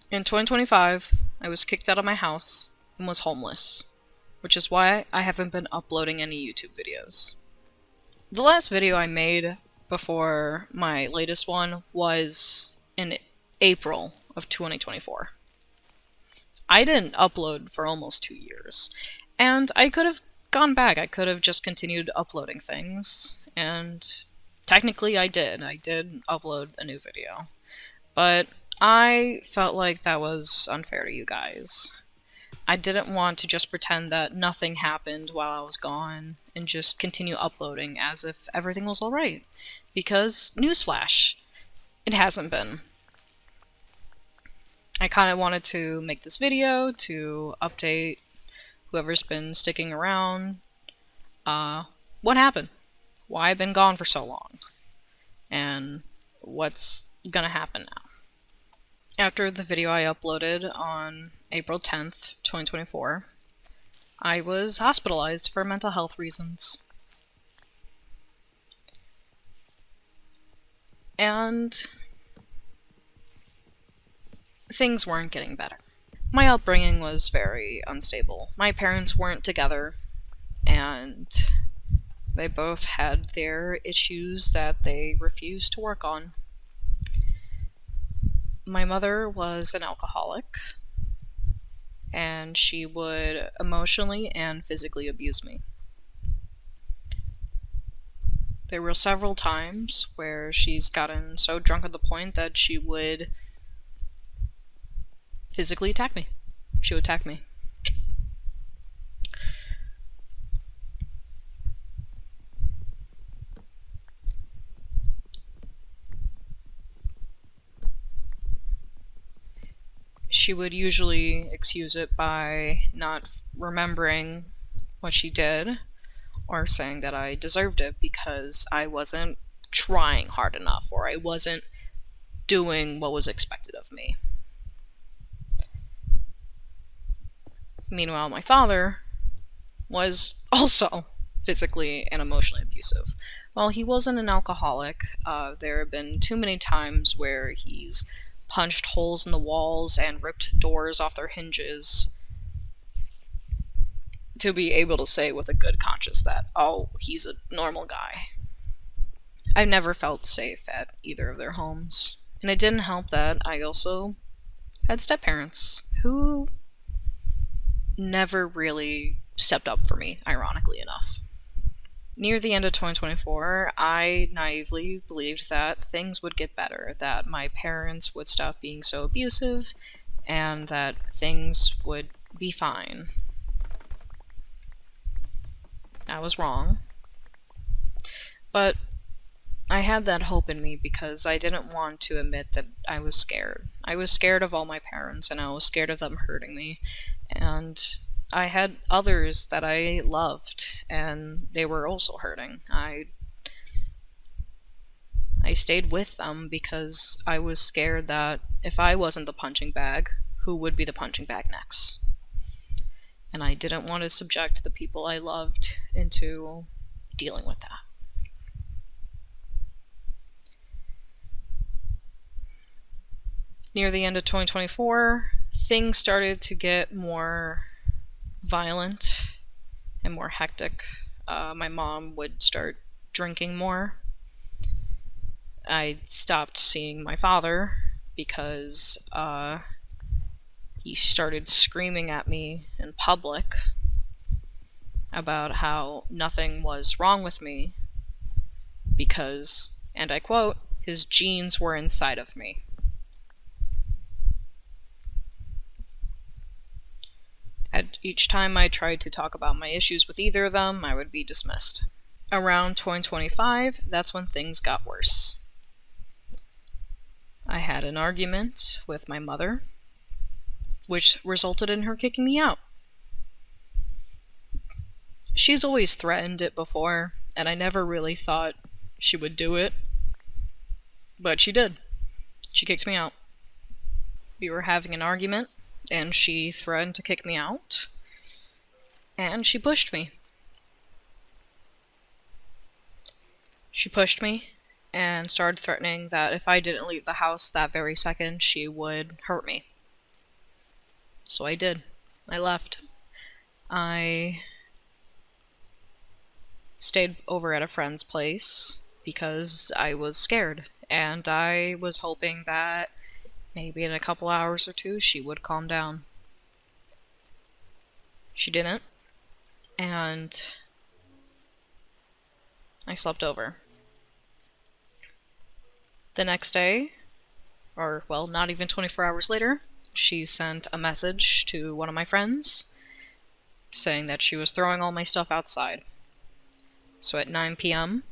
In 2025, I was kicked out of my house and was homeless, which is why I haven't been uploading any YouTube videos. The last video I made before my latest one was in April of 2024. I didn't upload for almost 2 years, and I could have gone back. I could have just continued uploading things, and technically I did. I did upload a new video. But I felt like that was unfair to you guys. I didn't want to just pretend that nothing happened while I was gone and just continue uploading as if everything was alright. Because, newsflash, it hasn't been. I kind of wanted to make this video to update whoever's been sticking around. What happened? Why I've been gone for so long? And what's gonna happen now? After the video I uploaded on April 10th, 2024, I was hospitalized for mental health reasons. And things weren't getting better. My upbringing was very unstable. My parents weren't together, and they both had their issues that they refused to work on. My mother was an alcoholic, and she would emotionally and physically abuse me. There were several times where she's gotten so drunk at the point that she would physically attack me. She would attack me. She would usually excuse it by not remembering what she did, or saying that I deserved it because I wasn't trying hard enough, or I wasn't doing what was expected of me. Meanwhile, my father was also physically and emotionally abusive. While he wasn't an alcoholic, there have been too many times where he's punched holes in the walls and ripped doors off their hinges to be able to say with a good conscience that, oh, he's a normal guy. I've never felt safe at either of their homes. And it didn't help that I also had step-parents who never really stepped up for me, ironically enough. Near the end of 2024, I naively believed that things would get better, that my parents would stop being so abusive, and that things would be fine. I was wrong. But I had that hope in me because I didn't want to admit that I was scared. I was scared of all my parents, and I was scared of them hurting me. And I had others that I loved, and they were also hurting. I stayed with them because I was scared that if I wasn't the punching bag, who would be the punching bag next? And I didn't want to subject the people I loved into dealing with that. Near the end of 2024, things started to get more violent and more hectic. My mom would start drinking more. I stopped seeing my father because he started screaming at me in public about how nothing was wrong with me because, and I quote, his genes were inside of me. At each time I tried to talk about my issues with either of them, I would be dismissed. Around 2025, that's when things got worse. I had an argument with my mother, which resulted in her kicking me out. She's always threatened it before, and I never really thought she would do it. But she did. She kicked me out. We were having an argument, and she threatened to kick me out, and she pushed me. She pushed me and started threatening that if I didn't leave the house that very second, she would hurt me. So I did. I left. I stayed over at a friend's place because I was scared, and I was hoping that maybe in a couple hours or two she would calm down. She didn't, and I slept over. The next day, or well, not even 24 hours later, she sent a message to one of my friends saying that she was throwing all my stuff outside. So at 9 p.m.,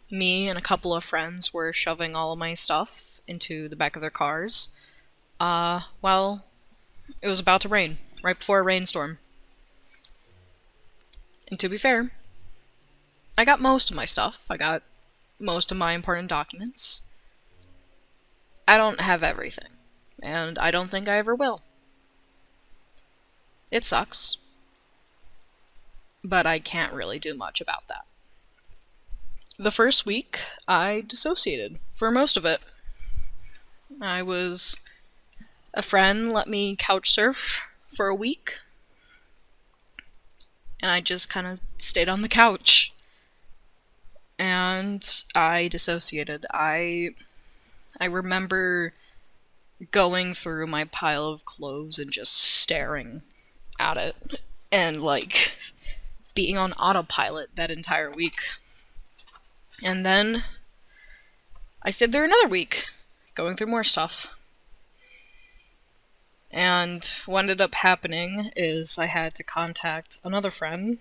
me and a couple of friends were shoving all of my stuff into the back of their cars. Well, it was about to rain, right before a rainstorm. And to be fair, I got most of my stuff. I got most of my important documents. I don't have everything, and I don't think I ever will. It sucks, but I can't really do much about that. The first week, I dissociated for most of it. A friend let me couch surf for a week, and I just kind of stayed on the couch. And I dissociated. I remember going through my pile of clothes and just staring at it, and like being on autopilot that entire week. And then I stayed there another week, going through more stuff. And what ended up happening is I had to contact another friend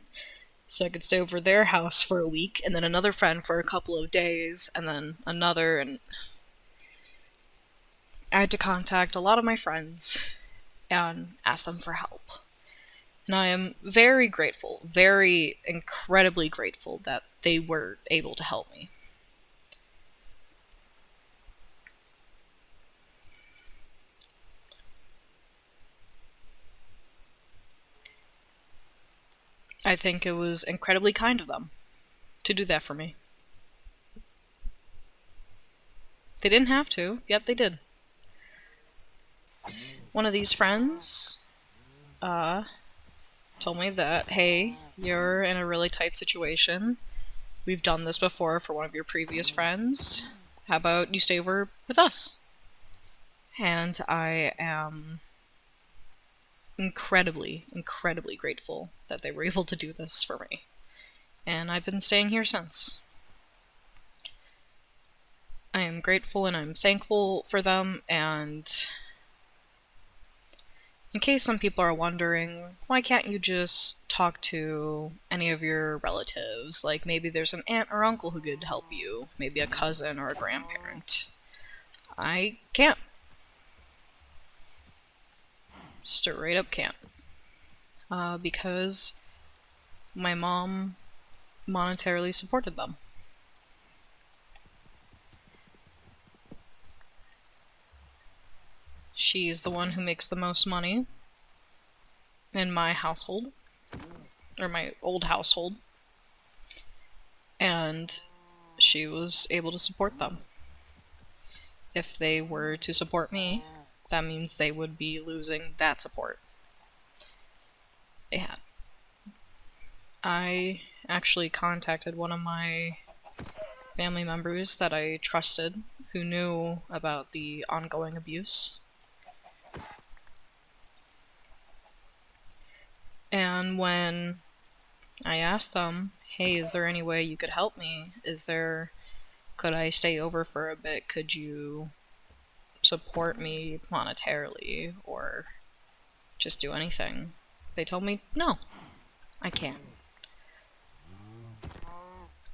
so I could stay over their house for a week, and then another friend for a couple of days, and then another, and I had to contact a lot of my friends and ask them for help. And I am very grateful, very incredibly grateful that they were able to help me. I think it was incredibly kind of them to do that for me. They didn't have to, yet they did. One of these friends told me that, hey, you're in a really tight situation. We've done this before for one of your previous friends. How about you stay over with us? And I am incredibly, incredibly grateful that they were able to do this for me. And I've been staying here since. I am grateful and I'm thankful for them, and in case some people are wondering, why can't you just talk to any of your relatives? Like maybe there's an aunt or uncle who could help you, maybe a cousin or a grandparent. I can't. Straight up can't. Because my mom monetarily supported them. She is the one who makes the most money in my household, or my old household, and she was able to support them. If they were to support me, that means they would be losing that support they had. I actually contacted one of my family members that I trusted, who knew about the ongoing abuse. And when I asked them, hey, is there any way you could help me? Could I stay over for a bit? Could you support me monetarily or just do anything? They told me, no, I can't.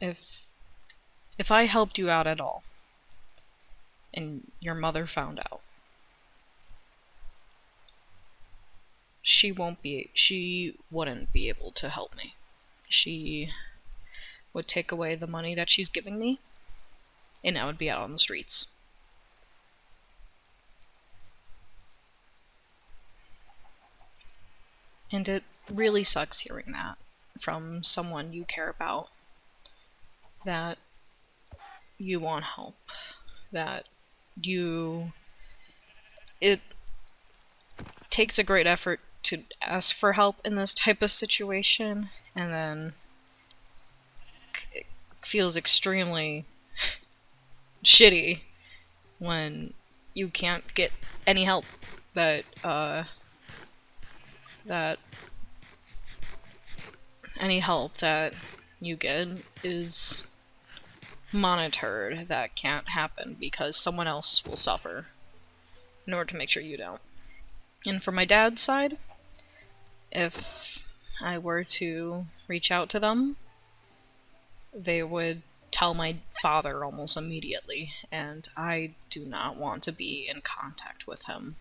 If I helped you out at all, and your mother found out, she wouldn't be able to help me. She would take away the money that she's giving me, and I would be out on the streets. And it really sucks hearing that from someone you care about, that you want help, that it takes a great effort to ask for help in this type of situation, and then it feels extremely shitty when you can't get any help that any help that you get is monitored. That can't happen because someone else will suffer in order to make sure you don't. And for my dad's side, if I were to reach out to them, they would tell my father almost immediately, and I do not want to be in contact with him.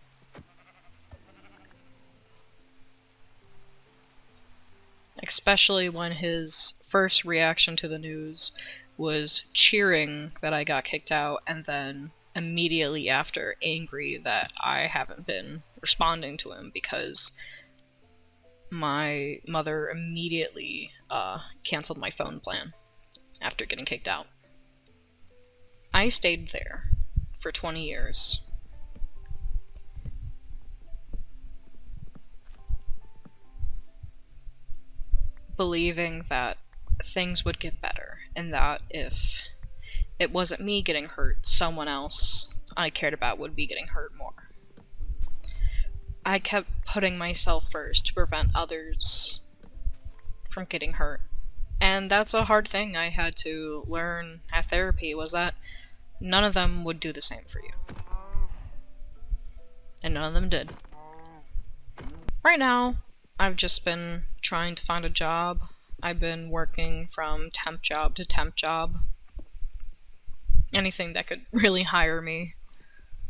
Especially when his first reaction to the news was cheering that I got kicked out, and then immediately after angry that I haven't been responding to him because my mother immediately canceled my phone plan after getting kicked out. I stayed there for 20 years. Believing that things would get better, and that if it wasn't me getting hurt, someone else I cared about would be getting hurt more. I kept putting myself first to prevent others from getting hurt. And that's a hard thing I had to learn at therapy, was that none of them would do the same for you. And none of them did. Right now, I've just been trying to find a job. I've been working from temp job to temp job. Anything that could really hire me.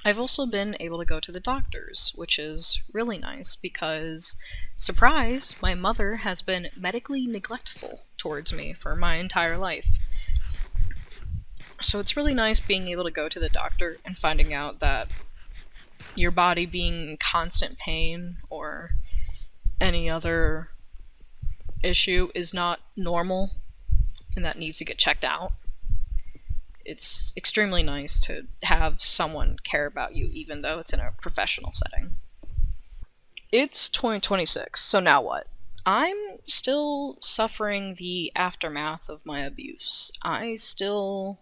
I've also been able to go to the doctors, which is really nice because, surprise, my mother has been medically neglectful towards me for my entire life. So it's really nice being able to go to the doctor and finding out that your body being in constant pain or any other issue is not normal and that needs to get checked out. It's extremely nice to have someone care about you, even though it's in a professional setting. It's 2026, so now what? I'm still suffering the aftermath of my abuse. I still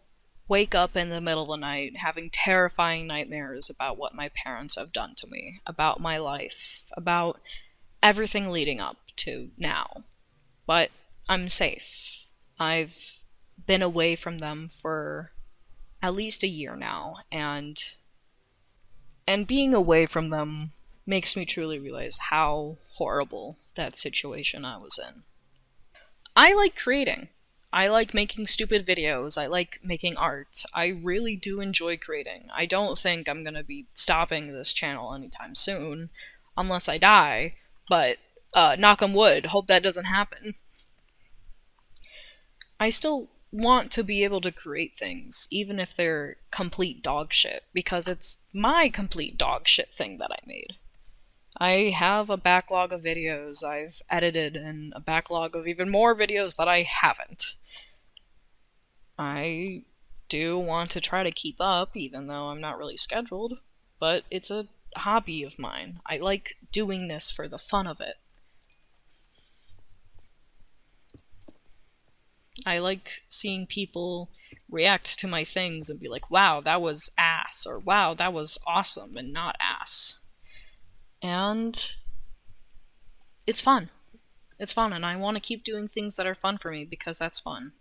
wake up in the middle of the night having terrifying nightmares about what my parents have done to me, about my life, about everything leading up to now. But I'm safe. I've been away from them for at least a year now, and being away from them makes me truly realize how horrible that situation I was in. I like creating. I like making stupid videos. I like making art. I really do enjoy creating. I don't think I'm gonna be stopping this channel anytime soon, unless I die, but knock on wood, hope that doesn't happen. I still want to be able to create things, even if they're complete dog shit, because it's my complete dog shit thing that I made. I have a backlog of videos I've edited, and a backlog of even more videos that I haven't. I do want to try to keep up, even though I'm not really scheduled, but it's a hobby of mine. I like doing this for the fun of it. I like seeing people react to my things and be like, wow, that was ass, or wow, that was awesome and not ass. And it's fun. It's fun, and I want to keep doing things that are fun for me because that's fun.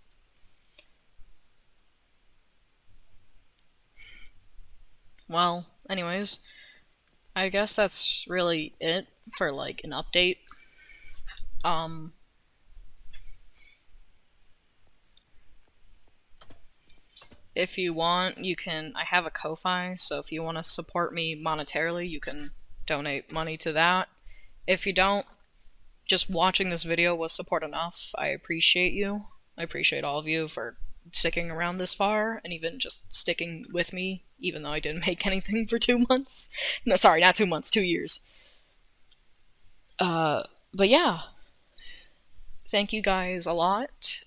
Well, anyways, I guess that's really it for, like, an update. If you want, you can, I have a Ko-Fi, so if you want to support me monetarily, you can donate money to that. If you don't, just watching this video was support enough. I appreciate you. I appreciate all of you for sticking around this far, and even just sticking with me, even though I didn't make anything for 2 months. No, sorry, not 2 months, 2 years. But yeah. Thank you guys a lot.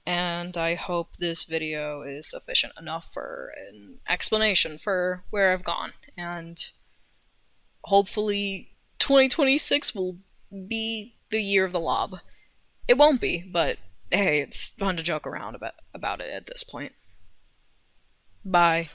And I hope this video is sufficient enough for an explanation for where I've gone. And hopefully 2026 will be the year of the lob. It won't be, but hey, it's fun to joke around about it at this point. Bye.